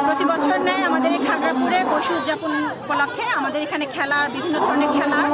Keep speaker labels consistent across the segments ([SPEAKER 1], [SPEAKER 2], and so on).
[SPEAKER 1] প্রতি বছর ন্যায় আমাদের এই খাগড়াপুরে পশু উদযাপন উপলক্ষে আমাদের এখানে খেলার বিভিন্ন ধরনের খেলার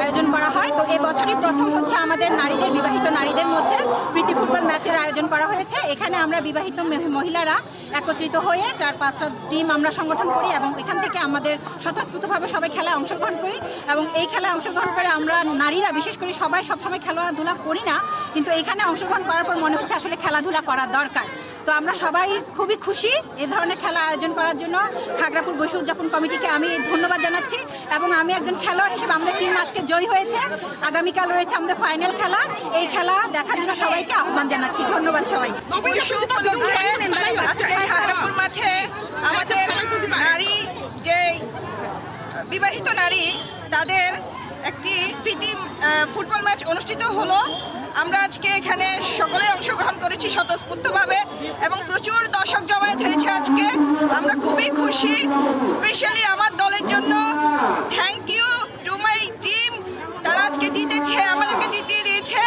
[SPEAKER 1] আয়োজন করা হয়। তো এবছরই প্রথম হচ্ছে আমাদের নারীদের, বিবাহিত নারীদের মধ্যে প্রীতি ফুটবল ম্যাচের আয়োজন করা হয়েছে। এখানে আমরা বিবাহিত মহিলারা একত্রিত হয়ে 4-5টা টিম আমরা সংগঠন করি এবং এখান থেকে আমাদের স্বতঃস্ফূর্তভাবে সবাই খেলায় অংশগ্রহণ করি এবং এই খেলায় অংশগ্রহণ করে আমরা নারীরা বিশেষ করে সবাই সবসময় খেলাধুলা করি না, কিন্তু এখানে অংশগ্রহণ করার পর মনে হচ্ছে আসলে খেলাধুলা করা দরকার। তো আমরা সবাই খুবই খুশি এ ধরনের খেলা আয়োজন করার জন্য। খাগড়াপুর বৈশ্ব উদযাপন কমিটিকে আমি ধন্যবাদ জানাচ্ছি এবং আমি একজন খেলোয়াড় হিসেবে আমাদের টিম আজকে জয়ী হয়েছে। আগামীকাল রয়েছে আমাদের ফাইনাল খেলা। এই খেলা দেখার জন্য সবাইকে আহ্বান জানাচ্ছি। ধন্যবাদ সবাই।
[SPEAKER 2] খাগড়াপুর মাঠে আমাদের নারী, যে বিবাহিত নারী, তাদের একটি প্রীতি ফুটবল ম্যাচ অনুষ্ঠিত হলো। আমরা আজকে এখানে সকলে অংশগ্রহণ করেছি স্বতঃস্ফূর্তভাবে এবং প্রচুর দর্শক জমায়েত হয়েছে আজকে। আমরা খুবই খুশি, স্পেশালি আমার দলের জন্য thank you to my team. তারা আজকে জিতেছে, আমাদেরকে জিতিয়ে দিয়েছে।